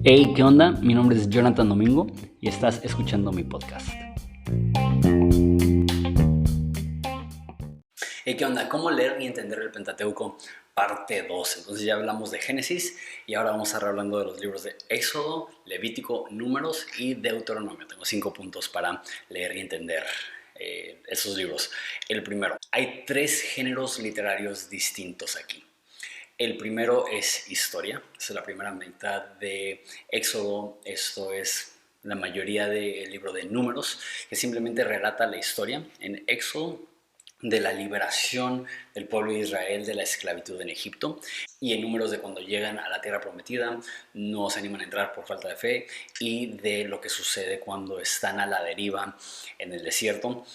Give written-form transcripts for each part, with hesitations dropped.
Hey, ¿qué onda? Mi nombre es Jonathan Domingo y estás escuchando mi podcast. Hey, ¿qué onda? ¿Cómo leer y entender el Pentateuco? Parte 2. Entonces ya hablamos de Génesis y ahora vamos a estar hablando de los libros de Éxodo, Levítico, Números y Deuteronomio. Tengo 5 puntos para leer y entender esos libros. El primero, hay 3 géneros literarios distintos aquí. El primero es historia, es la primera mitad de Éxodo, esto es la mayoría del libro de Números, que simplemente relata la historia en Éxodo de la liberación del pueblo de Israel de la esclavitud en Egipto, y en Números de cuando llegan a la tierra prometida, no se animan a entrar por falta de fe, y de lo que sucede cuando están a la deriva en el desierto.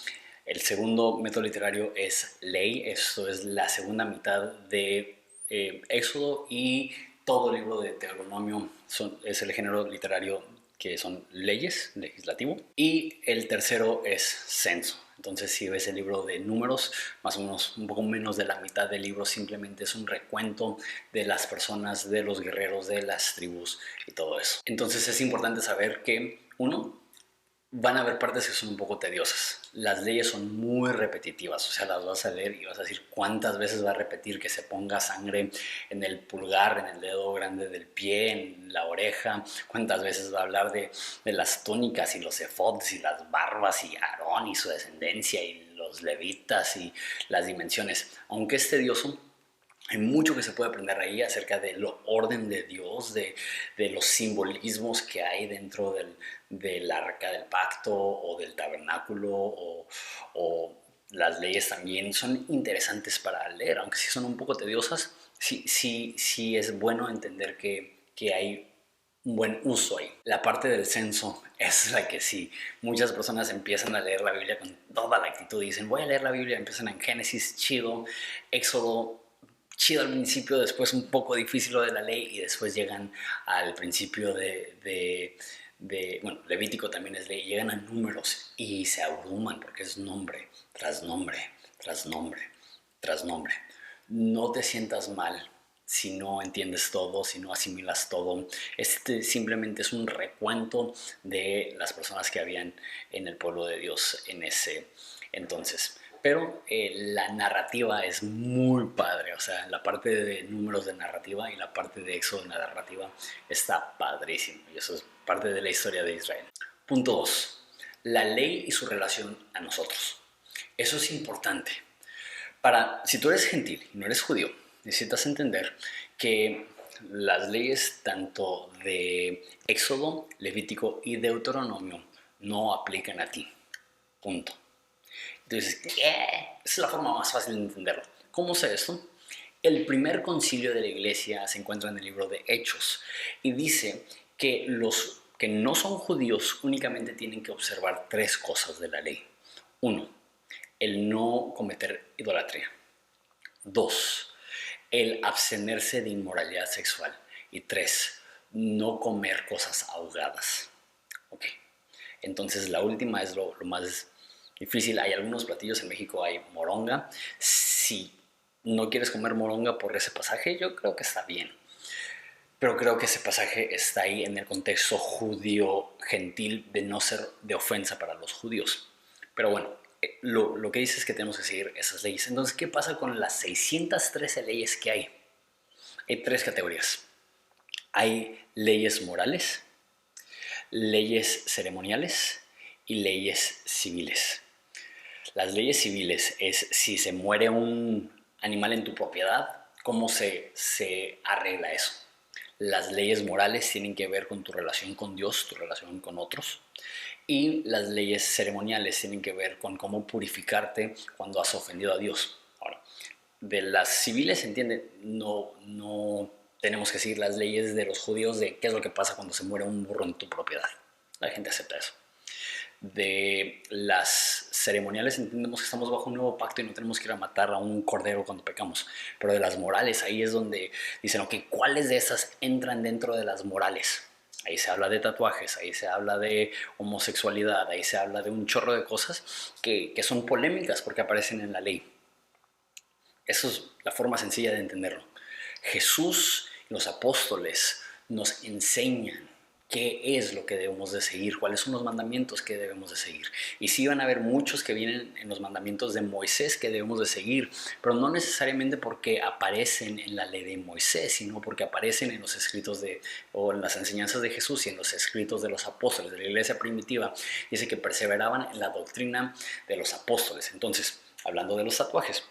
El segundo método literario es ley, esto es la segunda mitad de Éxodo, y todo el libro de Deuteronomio es el género literario que son leyes, legislativo, y el tercero es censo. Entonces, si ves el libro de Números, más o menos un poco menos de la mitad del libro simplemente es un recuento de las personas, de los guerreros, de las tribus y todo eso. Entonces es importante saber que, uno, van a haber partes que son un poco tediosas. Las leyes son muy repetitivas, o sea, las vas a leer y vas a decir cuántas veces va a repetir que se ponga sangre en el pulgar, en el dedo grande del pie, en la oreja, cuántas veces va a hablar de las túnicas y los efods y las barbas y Aarón y su descendencia y los levitas y las dimensiones. Aunque es tedioso, hay mucho que se puede aprender ahí acerca del orden de Dios, de los simbolismos que hay dentro del arca del pacto o del tabernáculo, o las leyes también son interesantes para leer, aunque sí son un poco tediosas. Sí es bueno entender que hay un buen uso ahí. La parte del censo es la que sí, muchas personas empiezan a leer la Biblia con toda la actitud y dicen voy a leer la Biblia, empiezan en Génesis, chido, Éxodo, chido al principio, después un poco difícil lo de la ley, y después llegan al principio bueno, Levítico también es ley, llegan a Números y se abruman porque es nombre tras nombre, tras nombre, tras nombre. No te sientas mal si no entiendes todo, si no asimilas todo. Este simplemente es un recuento de las personas que habían en el pueblo de Dios en ese entonces. Pero la narrativa es muy padre, o sea, la parte de Números de narrativa y la parte de Éxodo de narrativa está padrísimo, y eso es parte de la historia de Israel. Punto 2. La ley y su relación a nosotros. Eso es importante. Si tú eres gentil y no eres judío, necesitas entender que las leyes tanto de Éxodo, Levítico y Deuteronomio no aplican a ti. Punto. Entonces, esa es la forma más fácil de entenderlo. ¿Cómo sé esto? El primer concilio de la iglesia se encuentra en el libro de Hechos y dice que los que no son judíos únicamente tienen que observar 3 cosas de la ley. 1, el no cometer idolatría. 2, el abstenerse de inmoralidad sexual. Y 3, no comer cosas ahogadas. Ok, entonces la última es lo más difícil. Hay algunos platillos en México, hay moronga. Si no quieres comer moronga por ese pasaje, yo creo que está bien. Pero creo que ese pasaje está ahí en el contexto judío gentil de no ser de ofensa para los judíos. Pero bueno, lo que dice es que tenemos que seguir esas leyes. Entonces, ¿qué pasa con las 613 leyes que hay? Hay 3 categorías. Hay leyes morales, leyes ceremoniales y leyes civiles. Las leyes civiles es si se muere un animal en tu propiedad, ¿cómo se arregla eso? Las leyes morales tienen que ver con tu relación con Dios, tu relación con otros. Y las leyes ceremoniales tienen que ver con cómo purificarte cuando has ofendido a Dios. Ahora, de las civiles, entiende, no tenemos que seguir las leyes de los judíos de qué es lo que pasa cuando se muere un burro en tu propiedad. La gente acepta eso. De las ceremoniales entendemos que estamos bajo un nuevo pacto y no tenemos que ir a matar a un cordero cuando pecamos. Pero de las morales, ahí es donde dicen, ok, ¿cuáles de esas entran dentro de las morales? Ahí se habla de tatuajes, ahí se habla de homosexualidad, ahí se habla de un chorro de cosas que son polémicas porque aparecen en la ley. Eso es la forma sencilla de entenderlo. Jesús y los apóstoles nos enseñan qué es lo que debemos de seguir, cuáles son los mandamientos que debemos de seguir. Y sí van a haber muchos que vienen en los mandamientos de Moisés que debemos de seguir, pero no necesariamente porque aparecen en la ley de Moisés, sino porque aparecen en los escritos o en las enseñanzas de Jesús y en los escritos de los apóstoles de la iglesia primitiva. Dice que perseveraban en la doctrina de los apóstoles. Entonces, hablando de los tatuajes,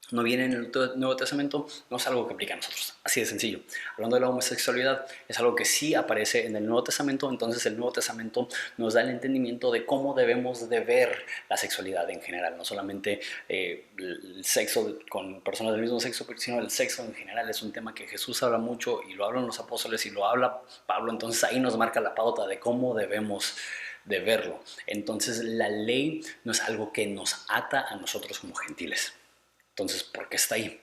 no viene en el Nuevo Testamento, no es algo que aplica a nosotros, así de sencillo. Hablando de la homosexualidad, es algo que sí aparece en el Nuevo Testamento, entonces el Nuevo Testamento nos da el entendimiento de cómo debemos de ver la sexualidad en general, no solamente el sexo con personas del mismo sexo, sino el sexo en general. Es un tema que Jesús habla mucho y lo hablan los apóstoles y lo habla Pablo, entonces ahí nos marca la pauta de cómo debemos de verlo. Entonces la ley no es algo que nos ata a nosotros como gentiles. Entonces, ¿por qué está ahí?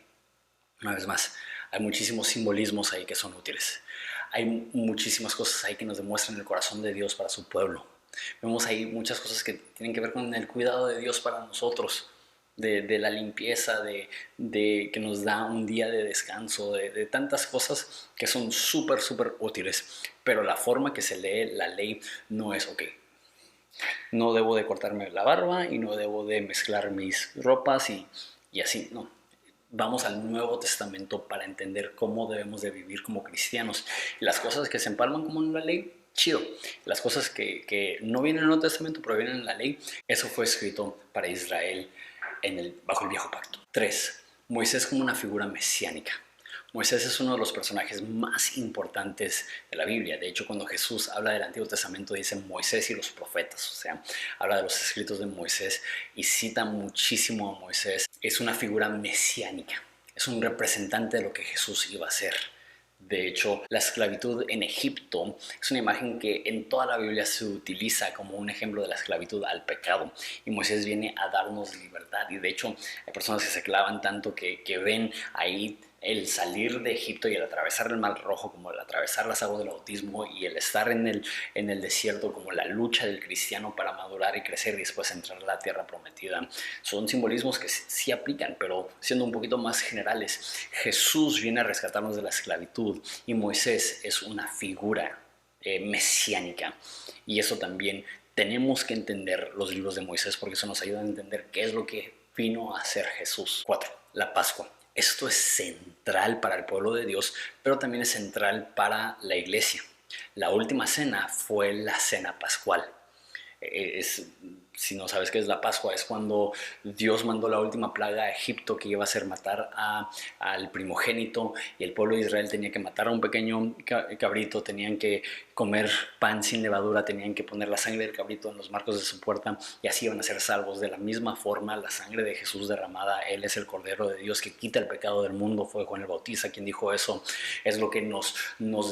Una vez más, hay muchísimos simbolismos ahí que son útiles. Hay muchísimas cosas ahí que nos demuestran el corazón de Dios para su pueblo. Vemos ahí muchas cosas que tienen que ver con el cuidado de Dios para nosotros, de la limpieza, de que nos da un día de descanso, de tantas cosas que son súper, súper útiles. Pero la forma que se lee la ley no es ok. No debo de cortarme la barba y no debo de mezclar mis ropas y así, no. Vamos al Nuevo Testamento para entender cómo debemos de vivir como cristianos. Y las cosas que se empalman como en la ley, chido. Las cosas que no vienen en el Nuevo Testamento, pero vienen en la ley, eso fue escrito para Israel bajo el Viejo Pacto. 3. Moisés como una figura mesiánica. Moisés es uno de los personajes más importantes de la Biblia. De hecho, cuando Jesús habla del Antiguo Testamento, dice Moisés y los profetas. O sea, habla de los escritos de Moisés y cita muchísimo a Moisés. Es una figura mesiánica. Es un representante de lo que Jesús iba a hacer. De hecho, la esclavitud en Egipto es una imagen que en toda la Biblia se utiliza como un ejemplo de la esclavitud al pecado. Y Moisés viene a darnos libertad. Y de hecho, hay personas que se clavan tanto que ven ahí el salir de Egipto y el atravesar el Mar Rojo, como el atravesar las aguas del bautismo y el estar en el desierto como la lucha del cristiano para madurar y crecer y después entrar a la tierra prometida. Son simbolismos que sí aplican, pero siendo un poquito más generales. Jesús viene a rescatarnos de la esclavitud y Moisés es una figura mesiánica, y eso también tenemos que entender los libros de Moisés porque eso nos ayuda a entender qué es lo que vino a hacer Jesús. 4. La Pascua. Esto es central para el pueblo de Dios, pero también es central para la iglesia. La última cena fue la cena pascual. Si no sabes qué es la Pascua, es cuando Dios mandó la última plaga a Egipto, que iba a ser matar al primogénito, y el pueblo de Israel tenía que matar a un pequeño cabrito, tenían que comer pan sin levadura, tenían que poner la sangre del cabrito en los marcos de su puerta y así iban a ser salvos. De la misma forma, la sangre de Jesús derramada, Él es el Cordero de Dios que quita el pecado del mundo, fue Juan el Bautista quien dijo eso. Es lo que nos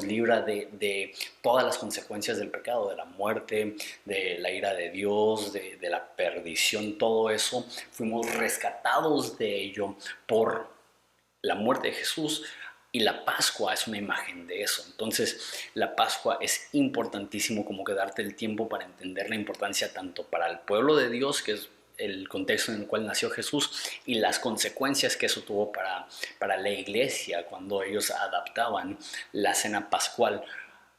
libra de todas las consecuencias del pecado, de la muerte, de la ira de Dios, de la perdición. Todo eso fuimos rescatados de ello por la muerte de Jesús, y la Pascua es una imagen de eso. Entonces la Pascua es importantísimo, como que darte el tiempo para entender la importancia tanto para el pueblo de Dios, que es el contexto en el cual nació Jesús, y las consecuencias que eso tuvo para la iglesia cuando ellos adaptaban la cena pascual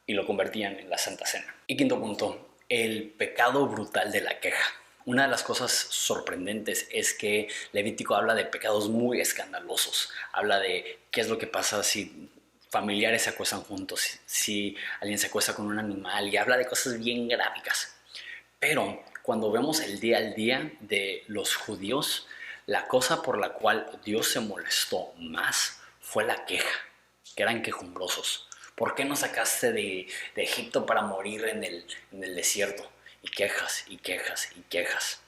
y lo convertían en la Santa Cena. Y quinto punto, el pecado brutal de la queja. Una de las cosas sorprendentes es que Levítico habla de pecados muy escandalosos. Habla de qué es lo que pasa si familiares se acuestan juntos, si alguien se acuesta con un animal, y habla de cosas bien gráficas. Pero cuando vemos el día al día de los judíos, la cosa por la cual Dios se molestó más fue la queja, que eran quejumbrosos. ¿Por qué nos sacaste de Egipto para morir en el desierto? Y quejas, y quejas, y quejas.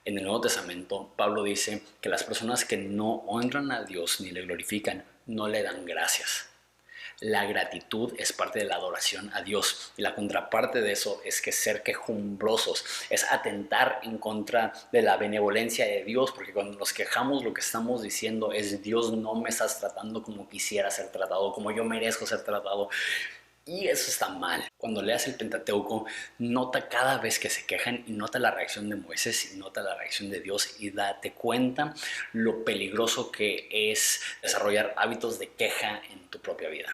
En el Nuevo Testamento, Pablo dice que las personas que no honran a Dios ni le glorifican, no le dan gracias. La gratitud es parte de la adoración a Dios, y la contraparte de eso es que ser quejumbrosos es atentar en contra de la benevolencia de Dios, porque cuando nos quejamos lo que estamos diciendo es: Dios, no me estás tratando como quisiera ser tratado, como yo merezco ser tratado. Y eso está mal. Cuando leas el Pentateuco, nota cada vez que se quejan y nota la reacción de Moisés y nota la reacción de Dios y date cuenta lo peligroso que es desarrollar hábitos de queja en tu propia vida.